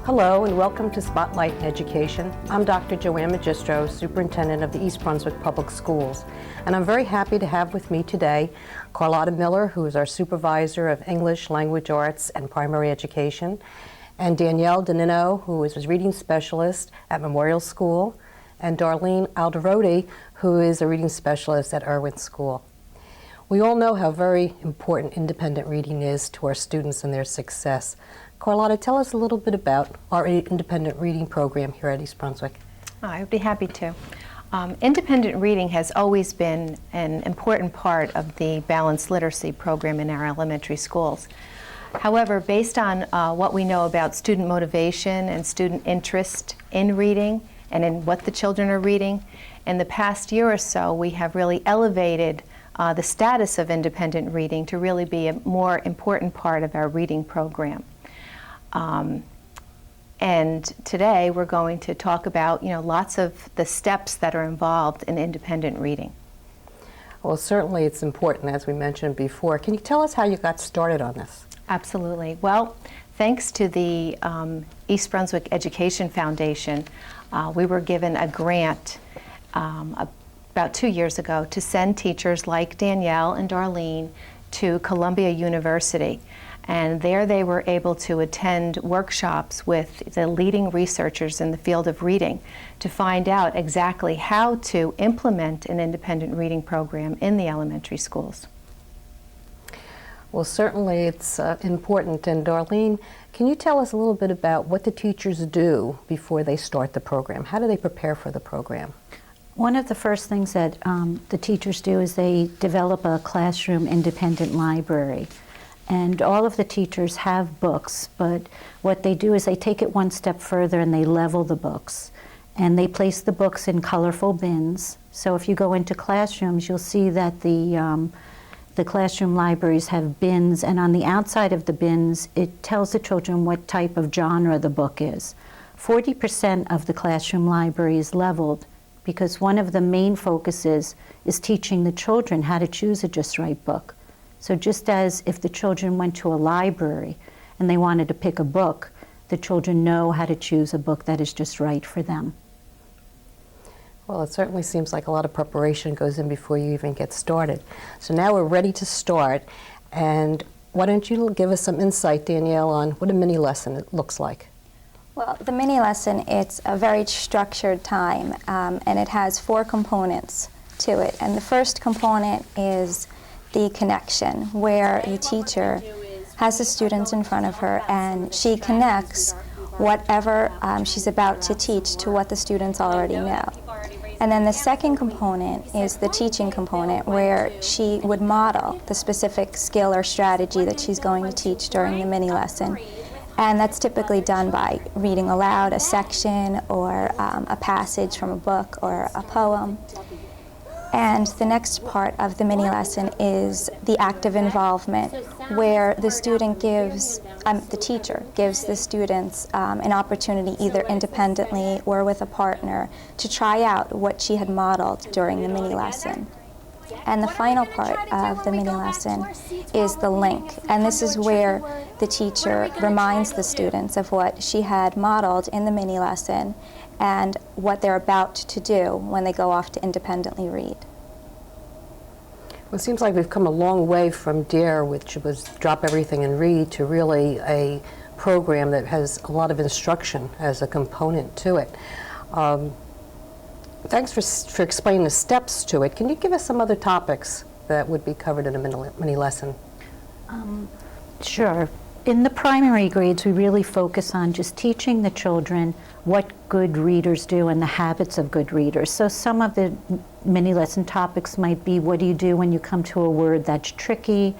Hello and welcome to Spotlight in Education. I'm Dr. Joanne Magistro, Superintendent of the East Brunswick Public Schools. And I'm very happy to have with me today Carlotta Miller, who is our Supervisor of English, Language Arts, and Primary Education, and Danielle DiNinno, who is a Reading Specialist at Memorial School, and Darlene Alderoty, who is a Reading Specialist at Irwin School. We all know how very important independent reading is to our students and their success. Carlotta, tell us a little bit about our independent reading program here at East Brunswick. I would be happy to. Independent reading has always been an important part of the balanced literacy program in our elementary schools. However, based on what we know about student motivation and student interest in reading and in what the children are reading, in the past year or so we have really elevated the status of independent reading to really be a more important part of our reading program. And today we're going to talk about, lots of the steps that are involved in independent reading. Well, certainly it's important, as we mentioned before. Can you tell us how you got started on this? Absolutely. Well, thanks to the East Brunswick Education Foundation, we were given a grant about 2 years ago to send teachers like Danielle and Darlene to Columbia University. And there they were able to attend workshops with the leading researchers in the field of reading to find out exactly how to implement an independent reading program in the elementary schools. Well, certainly it's important. And Darlene, can you tell us a little bit about what the teachers do before they start the program? How do they prepare for the program? One of the first things that the teachers do is they develop a classroom independent library. And all of the teachers have books, but what they do is they take it one step further and they level the books. And they place the books in colorful bins. So if you go into classrooms, you'll see that the classroom libraries have bins, and on the outside of the bins, it tells the children what type of genre the book is. 40% of the classroom library is leveled because one of the main focuses is teaching the children how to choose a just right book. So just as if the children went to a library and they wanted to pick a book, the children know how to choose a book that is just right for them. Well, it certainly seems like a lot of preparation goes in before you even get started. So now we're ready to start. And why don't you give us some insight, Danielle, on what a mini lesson it looks like? Well, the mini lesson, it's a very structured time, and it has 4 components to it. And the first component is the connection, where the teacher has the students in front of her and she connects whatever she's about to teach to what the students already know. And then the second component is the teaching component, where she would model the specific skill or strategy that she's going to teach during the mini lesson. And that's typically done by reading aloud a section or a passage from a book or a poem. And the next part of the mini lesson is the active involvement, where the student gives, the teacher gives the students an opportunity, either independently or with a partner, to try out what she had modeled during the mini lesson. And the final part of the mini lesson is the link. And this is where the teacher reminds the students of what she had modeled in the mini lesson and what they're about to do when they go off to independently read. Well, it seems like we've come a long way from DARE, which was drop everything and read, to really a program that has a lot of instruction as a component to it. Thanks for explaining the steps to it. Can you give us some other topics that would be covered in a mini lesson? Sure. In the primary grades, we really focus on just teaching the children what good readers do and the habits of good readers. So some of the mini lesson topics might be, what do you do when you come to a word that's tricky?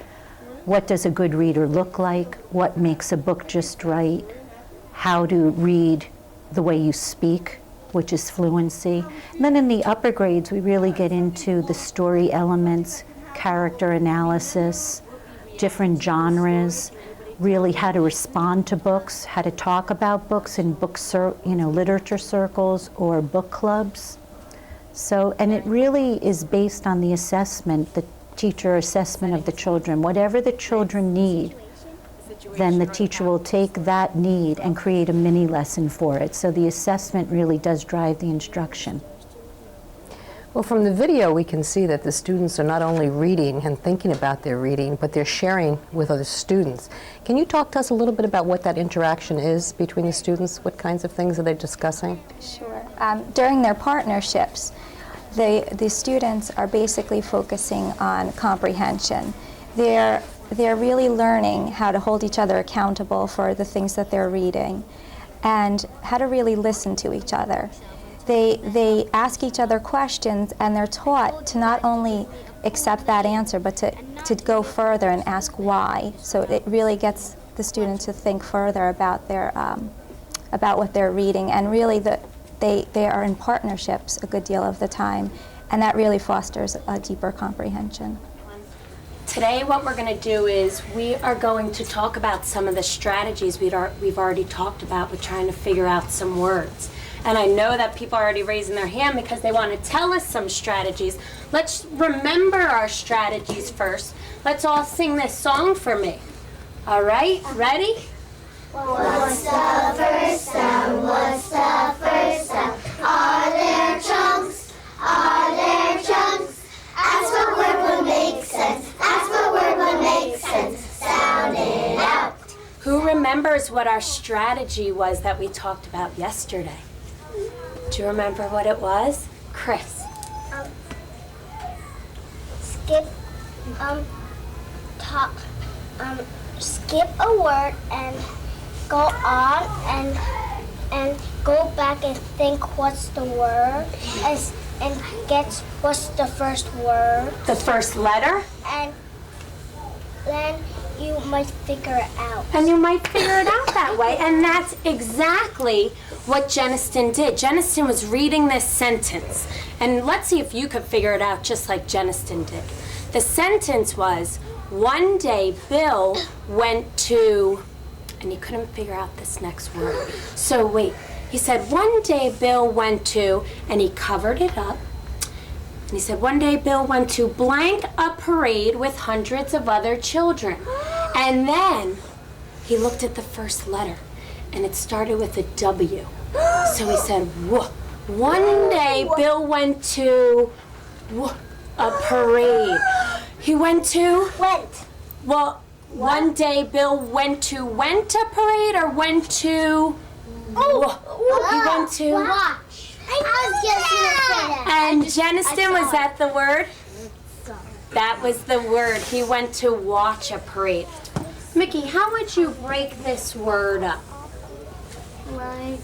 What does a good reader look like? What makes a book just right? How to read the way you speak, which is fluency. And then in the upper grades, we really get into the story elements, character analysis, different genres, really how to respond to books, how to talk about books in literature circles or book clubs. So, and it really is based on the assessment, the teacher assessment of the children. Whatever the children need, then the teacher will take that need and create a mini lesson for it. So the assessment really does drive the instruction. Well, from the video, we can see that the students are not only reading and thinking about their reading, but they're sharing with other students. Can you talk to us a little bit about what that interaction is between the students? What kinds of things are they discussing? Sure. During their partnerships, the students are basically focusing on comprehension. They're really learning how to hold each other accountable for the things that they're reading and how to really listen to each other. They ask each other questions, and they're taught to not only accept that answer, but to go further and ask why. So it really gets the student to think further about what they're reading, and really they are in partnerships a good deal of the time, and that really fosters a deeper comprehension. Today what we're going to do is we are going to talk about some of the strategies we've already talked about with trying to figure out some words. And I know that people are already raising their hand because they want to tell us some strategies. Let's remember our strategies first. Let's all sing this song for me. All right, ready? What's the first sound? What's the first sound? Are there chunks? Are there chunks? Ask what word would make sense. Ask what word would make sense. Sound it out. Who remembers what our strategy was that we talked about yesterday? Do you remember what it was? Chris. Skip skip a word and go on and go back and think what's the word and get what's the first word. The first letter? And then you might figure it out. And you might figure it out that way. And that's exactly what Jeniston did. Jeniston was reading this sentence. And let's see if you could figure it out just like Jeniston did. The sentence was, one day Bill went to, and he couldn't figure out this next word. So wait, he said, one day Bill went to, and he covered it up. And he said, one day Bill went to blank a parade with hundreds of other children. And then he looked at the first letter, and it started with a W. So he said, whoa. One day Bill went to a parade. He went to? Went. Well, one day Bill went a parade or went to? He went to? Watch. I was just going to say that. And Jeniston, was that the word? That was the word. He went to watch a parade. Mickey, how would you break this word up? Like,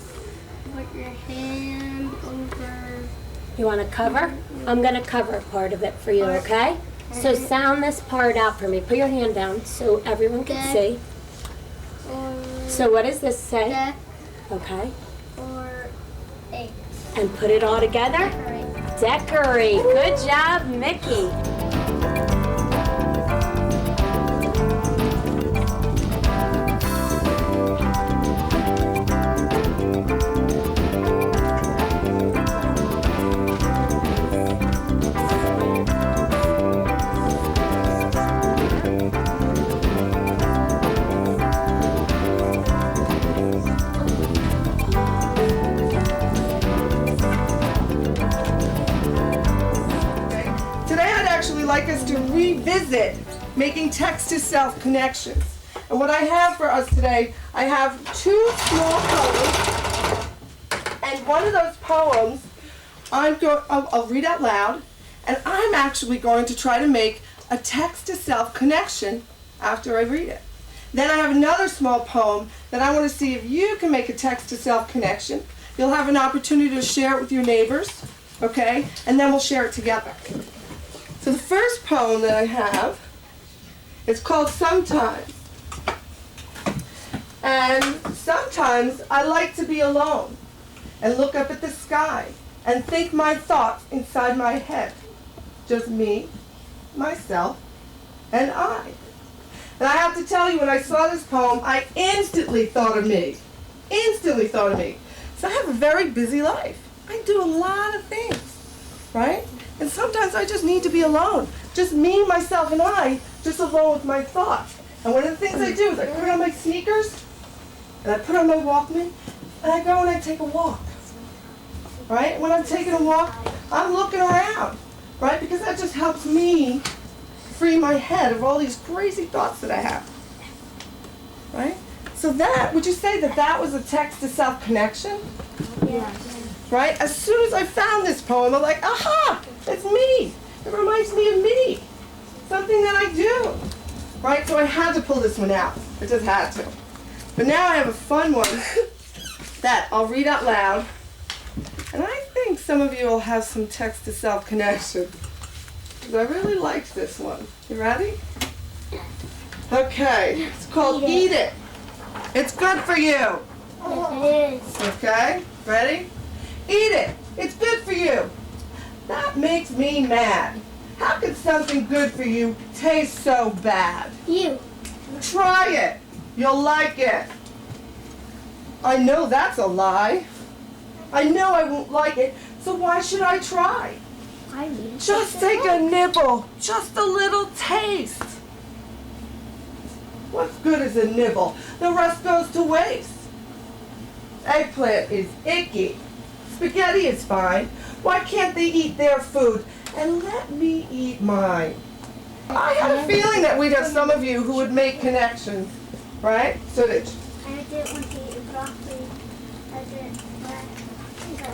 put your hand over. You want to cover? I'm going to cover part of it for you, okay? So sound this part out for me. Put your hand down so everyone can see. So what does this say? Okay. Or a. And put it all together? Decorate. Good job, Mickey. Like us to revisit making text-to-self connections. And what I have for us today, I have two small poems, and one of those poems I'll read out loud, and I'm actually going to try to make a text-to-self connection after I read it. Then I have another small poem that I want to see if you can make a text-to-self connection. You'll have an opportunity to share it with your neighbors, okay? And then we'll share it together. So the first poem that I have is called Sometimes. And sometimes I like to be alone and look up at the sky and think my thoughts inside my head. Just me, myself, and I. And I have to tell you, when I saw this poem, I instantly thought of me. Instantly thought of me. So I have a very busy life. I do a lot of things, right? And sometimes I just need to be alone. Just me, myself, and I, just alone with my thoughts. And one of the things I do is I put on my sneakers, and I put on my Walkman, and I go and I take a walk. Right? And when I'm taking a walk, I'm looking around, right? Because that just helps me free my head of all these crazy thoughts that I have. Right? So that, would you say that that was a text to self connection? Yeah. Right? As soon as I found this poem, I'm like, aha, it's me. It reminds me of me. Something that I do. Right? So I had to pull this one out. I just had to. But now I have a fun one that I'll read out loud. And I think some of you will have some text to self connection. Because I really liked this one. You ready? Okay. It's called Eat It. It's good for you. It is. Okay? Ready? Eat it. It's good for you. That makes me mad. How could something good for you taste so bad? You. Try it. You'll like it. I know that's a lie. I know I won't like it, so why should I try? I mean. Just take a nibble. Just a little taste. What's good is a nibble? The rest goes to waste. Eggplant is icky. Spaghetti is fine. Why can't they eat their food and let me eat mine? I had a feeling that we'd have some of you who would make connections, right? So that, I didn't want to eat broccoli.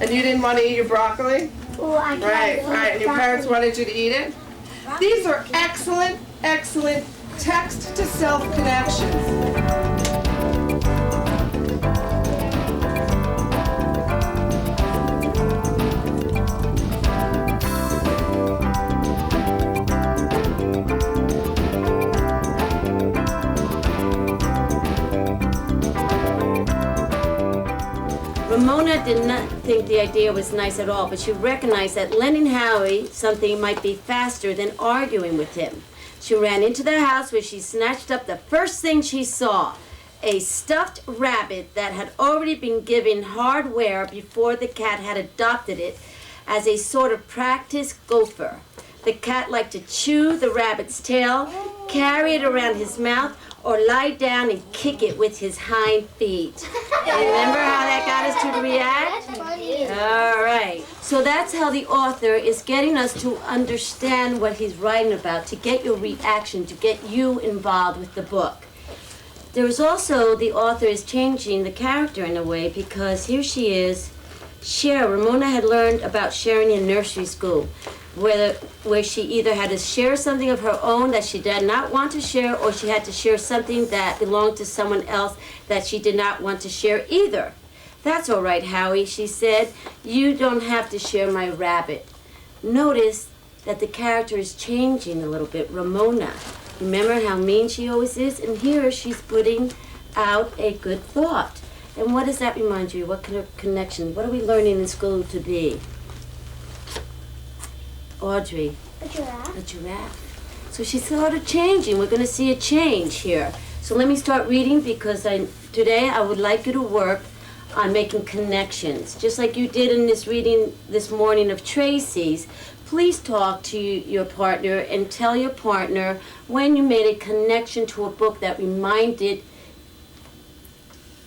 and you didn't want to eat your broccoli? Oh, I can't Right, eat right. And your parents broccoli. wanted you to eat it? These are excellent, excellent text to self connections. Ramona did not think the idea was nice at all, but she recognized that lending Howie something might be faster than arguing with him. She ran into their house where she snatched up the first thing she saw, a stuffed rabbit that had already been given hardware before the cat had adopted it as a sort of practice gopher. The cat liked to chew the rabbit's tail, carry it around his mouth, or lie down and kick it with his hind feet. Remember how that got us to react? That's funny. All right. So that's how the author is getting us to understand what he's writing about, to get your reaction, to get you involved with the book. There is also, the author is changing the character in a way, because here she is, Ramona had learned about sharing in nursery school, where she either had to share something of her own that she did not want to share, or she had to share something that belonged to someone else that she did not want to share either. That's all right, Howie, she said. You don't have to share my rabbit. Notice that the character is changing a little bit. Ramona, remember how mean she always is? And here she's putting out a good thought. And what does that remind you? What kind of connection? What are we learning in school to be? Audrey. A giraffe. A giraffe. So she's sort of changing. We're going to see a change here. So let me start reading, because today I would like you to work on making connections. Just like you did in this reading this morning of Tracy's, please talk to your partner and tell your partner when you made a connection to a book that reminded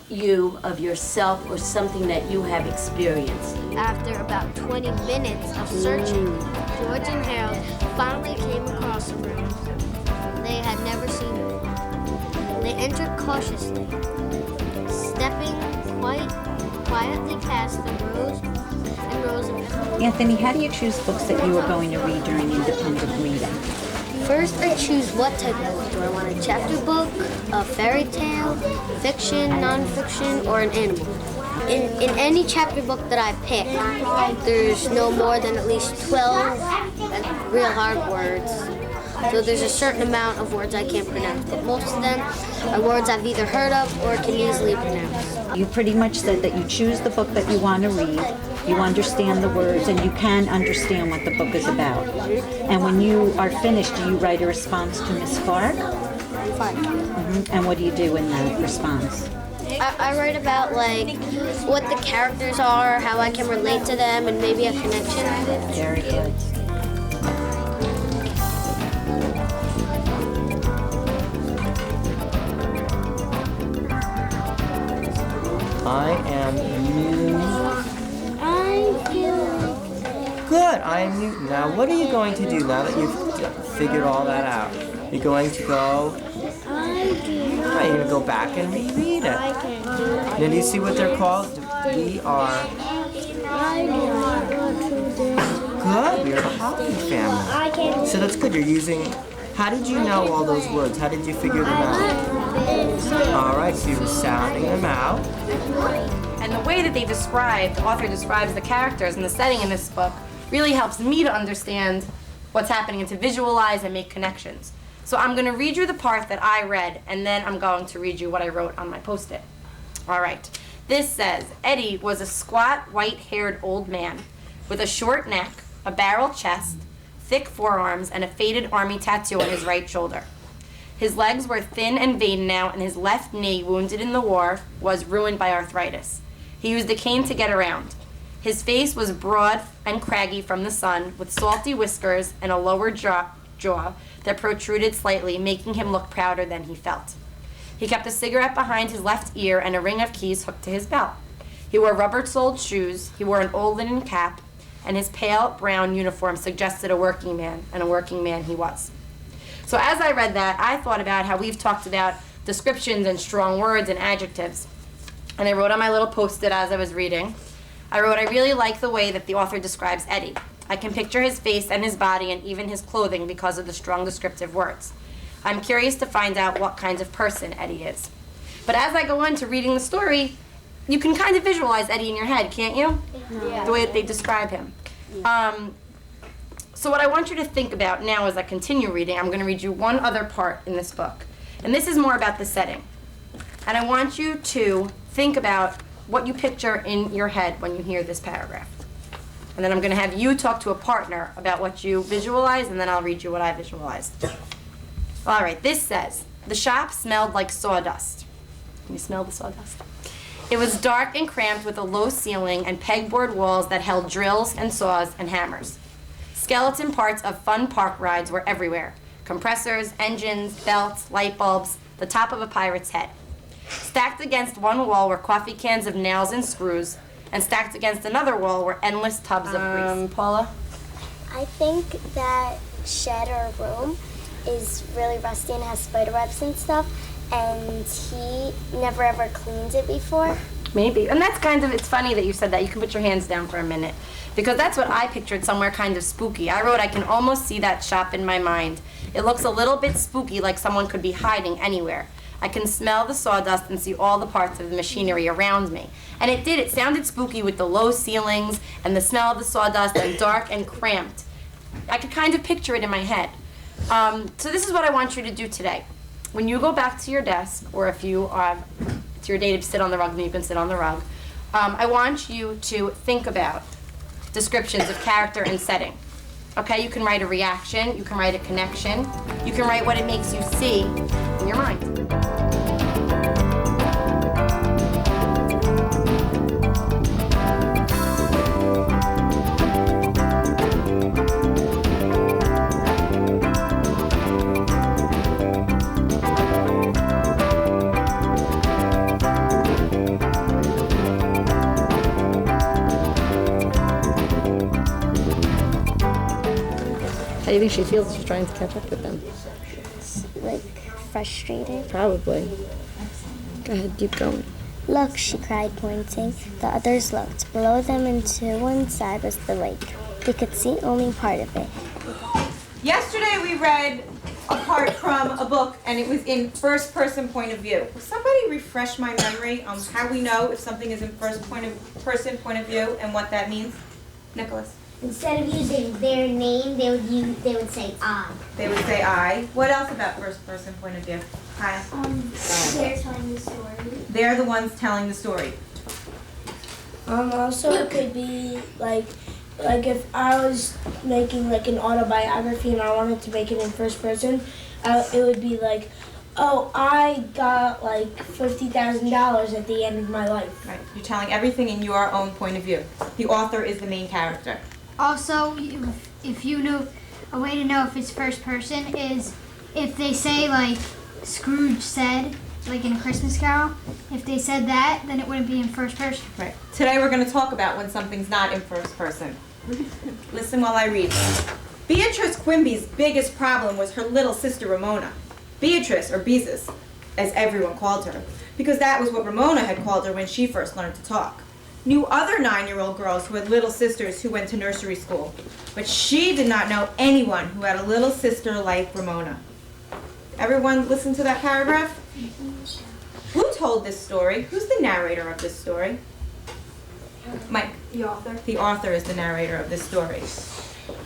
you of yourself or something that you have experienced. After about 20 minutes of searching, George and Harold finally came across a room they had never seen before. They entered cautiously, stepping quite quietly past the rows and rows of them. Anthony, how do you choose books that you are going to read during independent reading? First, I choose what type of book. Do I want a chapter book, a fairy tale, fiction, non-fiction, or an animal? In any chapter book that I pick, there's no more than at least 12 real hard words. So there's a certain amount of words I can't pronounce, but most of them are words I've either heard of or can easily pronounce. You pretty much said that you choose the book that you want to read, you understand the words, and you can understand what the book is about. And when you are finished, do you write a response to Miss Clark? Fine. And what do you do in that response? I write about like what the characters are, how I can relate to them, and maybe a connection. Very good. I am you. Good, I am you. Now what are you going to do now that you've figured all that out? You're going to go... You're going to go back and reread it. Now do you see what they're called? We are... Good, we're the Hoppy family. So that's good, you're using... How did you know all those words? How did you figure them out? All right, so you're sounding them out. And the way that the author describes the characters and the setting in this book really helps me to understand what's happening and to visualize and make connections. So I'm going to read you the part that I read, and then I'm going to read you what I wrote on my Post-it. All right. This says, Eddie was a squat, white-haired old man with a short neck, a barrel chest, thick forearms, and a faded army tattoo on his right shoulder. His legs were thin and veined now, and his left knee, wounded in the war, was ruined by arthritis. He used a cane to get around. His face was broad and craggy from the sun, with salty whiskers and a lower jaw that protruded slightly, making him look prouder than he felt. He kept a cigarette behind his left ear and a ring of keys hooked to his belt. He wore rubber-soled shoes, he wore an old linen cap, and his pale brown uniform suggested a working man, and a working man he was. So as I read that, I thought about how we've talked about descriptions and strong words and adjectives. And I wrote on my little Post-it as I was reading, I wrote, I really like the way that the author describes Eddie. I can picture his face and his body and even his clothing because of the strong descriptive words. I'm curious to find out what kind of person Eddie is. But as I go on to reading the story, you can kind of visualize Eddie in your head, can't you? Yeah. The way that they describe him. Yeah. So what I want you to think about now as I continue reading, I'm going to read you one other part in this book. And this is more about the setting. And I want you to think about what you picture in your head when you hear this paragraph. And then I'm going to have you talk to a partner about what you visualize, and then I'll read you what I visualized. All right, this says, the shop smelled like sawdust. Can you smell the sawdust? It was dark and cramped with a low ceiling and pegboard walls that held drills and saws and hammers. Skeleton parts of fun park rides were everywhere. Compressors, engines, belts, light bulbs, the top of a pirate's head. Stacked against one wall were coffee cans of nails and screws, and stacked against another wall were endless tubs of grease. Paula? I think that shed or room is really rusty and has spider webs and stuff, and he never ever cleans it before. Maybe. And that's kind of, it's funny that you said that. You can put your hands down for a minute. Because that's what I pictured, somewhere kind of spooky. I wrote, I can almost see that shop in my mind. It looks a little bit spooky, like someone could be hiding anywhere. I can smell the sawdust and see all the parts of the machinery around me. And it did. It sounded spooky with the low ceilings and the smell of the sawdust and dark and cramped. I could kind of picture it in my head. So this is what I want you to do today. When you go back to your desk, or if you it's your day to sit on the rug, then you can sit on the rug. I want you to think about descriptions of character and setting. Okay, you can write a reaction, you can write a connection, you can write what it makes you see in your mind. How do you think she feels she's trying to catch up with them? Like, frustrated. Probably. Go ahead, keep going. Look, she cried, pointing. The others looked. Below them and to one side was the lake. They could see only part of it. Yesterday we read a part from a book, and it was in first-person point of view. Will somebody refresh my memory on how we know if something is in first-person point of view and what that means? Nicholas? Instead of using their name, they would say I. They would say I. What else about first-person point of view? Kyle? They're telling the story. They're the ones telling the story. Also, it could be like if I was making like an autobiography and I wanted to make it in first person, it would be like, oh, I got like $50,000 at the end of my life. Right. You're telling everything in your own point of view. The author is the main character. Also, if you know, a way to know if it's first person is if they say like Scrooge said, like in A Christmas Carol, if they said that, then it wouldn't be in first person. Right. Today we're going to talk about when something's not in first person. Listen while I read. Beatrice Quimby's biggest problem was her little sister Ramona. Beatrice, or Beezus, as everyone called her, because that was what Ramona had called her when she first learned to talk. Knew other 9-year-old girls who had little sisters who went to nursery school, but she did not know anyone who had a little sister like Ramona. Everyone listen to that paragraph? Who told this story? Who's the narrator of this story? Mike. The author. The author is the narrator of this story.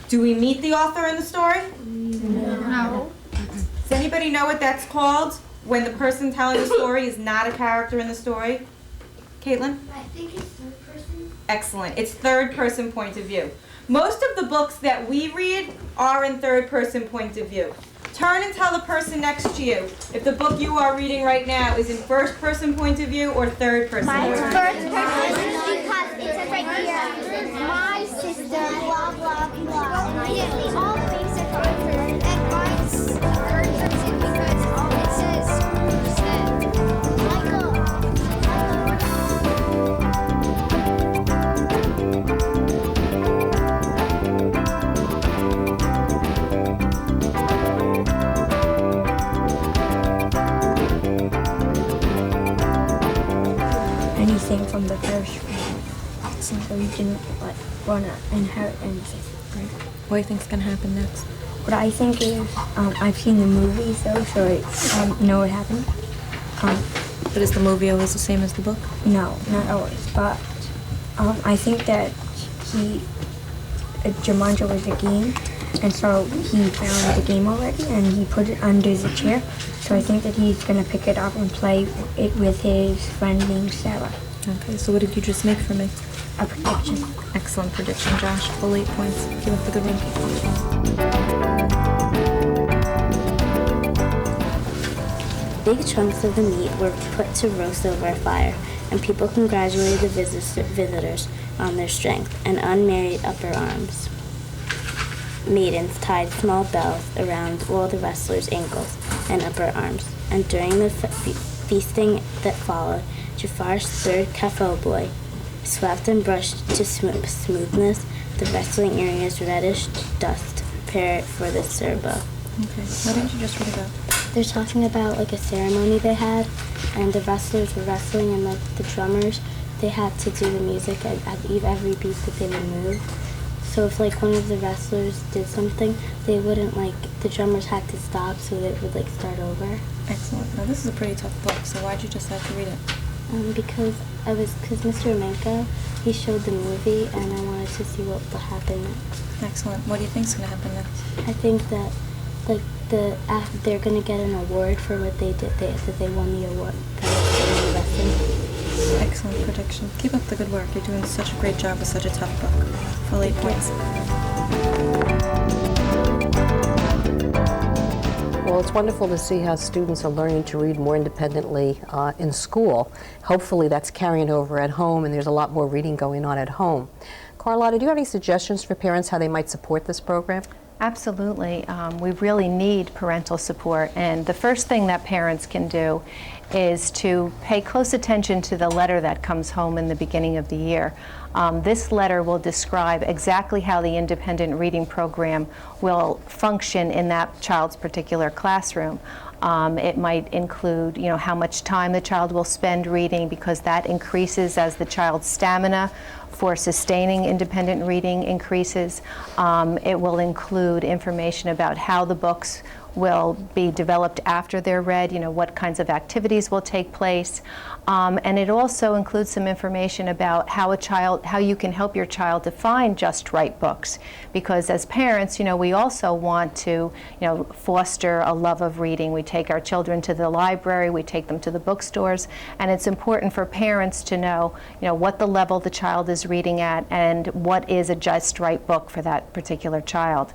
Do we meet the author in the story? No. Does anybody know what that's called when the person telling the story is not a character in the story? Caitlin? I think it's third person. Excellent. It's third person point of view. Most of the books that we read are in third person point of view. Turn and tell the person next to you if the book you are reading right now is in first person point of view or third person point of view. First person because it says right here, my sister, blah, blah, blah. It always says first person, and mine's third person because it says who said. Michael. Anything from the first one, so you didn't want to inherit anything. Right? What do you think's gonna happen next? What I think is, I've seen the movies though, so I know what happened. But is the movie always the same as the book? No, not always, but I think that Jumanji was a game, and so he found the game already, and he put it under the chair. So I think that he's gonna pick it up and play it with his friend named Sarah. Okay, so what did you just make for me? A prediction. Excellent prediction, Josh. Full 8 points. Give up the good one. Big chunks of the meat were put to roast over a fire, and people congratulated the visitors on their strength and unmarried upper arms. Maidens tied small bells around all the wrestlers' ankles and upper arms, and during the feasting that followed, Jafar's third kafo boy swept and brushed to smoothness the wrestling area's reddish dust, prepared for the serbo. Okay, what did you just read about? They're talking about like a ceremony they had, and the wrestlers were wrestling, and like the drummers, they had to do the music at every beat that they would move. So if like one of the wrestlers did something, they wouldn't the drummers had to stop so they would start over. Excellent. Now this is a pretty tough book, so why'd you decide to read it? Because Mr. Amenko, he showed the movie and I wanted to see what will happen next. Excellent. What do you think's gonna happen next? I think that they're gonna get an award for what they did, that they won the award for the wrestling. Excellent prediction. Keep up the good work. You're doing such a great job with such a tough book. Full 8 points. Well, it's wonderful to see how students are learning to read more independently in school. Hopefully that's carrying over at home, and there's a lot more reading going on at home. Carlotta, do you have any suggestions for parents how they might support this program? Absolutely. We really need parental support, and the first thing that parents can do is to pay close attention to the letter that comes home in the beginning of the year. This letter will describe exactly how the independent reading program will function in that child's particular classroom. It might include, how much time the child will spend reading, because that increases as the child's stamina for sustaining independent reading increases. It will include information about how the books will be developed after they're read, what kinds of activities will take place. And it also includes some information about how you can help your child to find just right books. Because as parents, we also want to, foster a love of reading. We take our children to the library, we take them to the bookstores, and it's important for parents to know, what the level the child is reading at and what is a just right book for that particular child.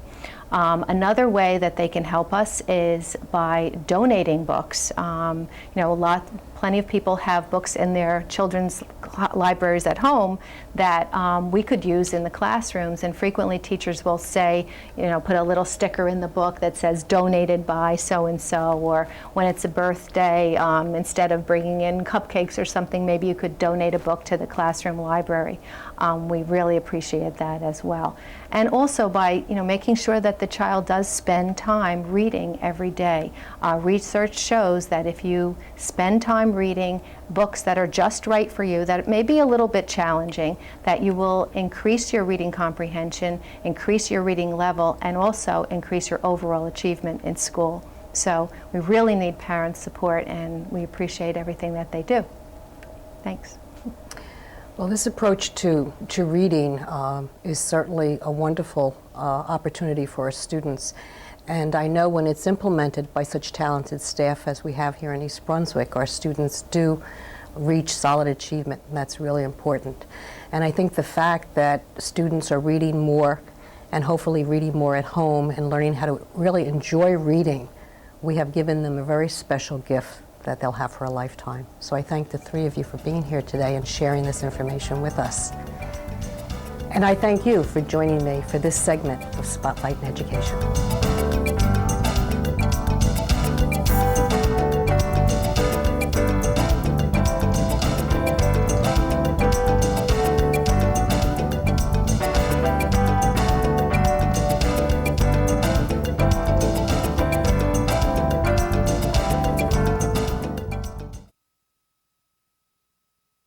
Another way that they can help us is by donating books. plenty of people have books in their children's libraries at home that we could use in the classrooms, and frequently teachers will say, put a little sticker in the book that says donated by so-and-so, or when it's a birthday, instead of bringing in cupcakes or something, maybe you could donate a book to the classroom library. We really appreciate that as well. And also by making sure that the child does spend time reading every day. Research shows that if you spend time reading books that are just right for you, that may be a little bit challenging, that you will increase your reading comprehension, increase your reading level, and also increase your overall achievement in school. So we really need parent support, and we appreciate everything that they do. Thanks. Well, this approach to reading is certainly a wonderful opportunity for our students. And I know when it's implemented by such talented staff as we have here in East Brunswick, our students do reach solid achievement, and that's really important. And I think the fact that students are reading more and hopefully reading more at home and learning how to really enjoy reading, we have given them a very special gift that they'll have for a lifetime. So I thank the three of you for being here today and sharing this information with us. And I thank you for joining me for this segment of Spotlight in Education.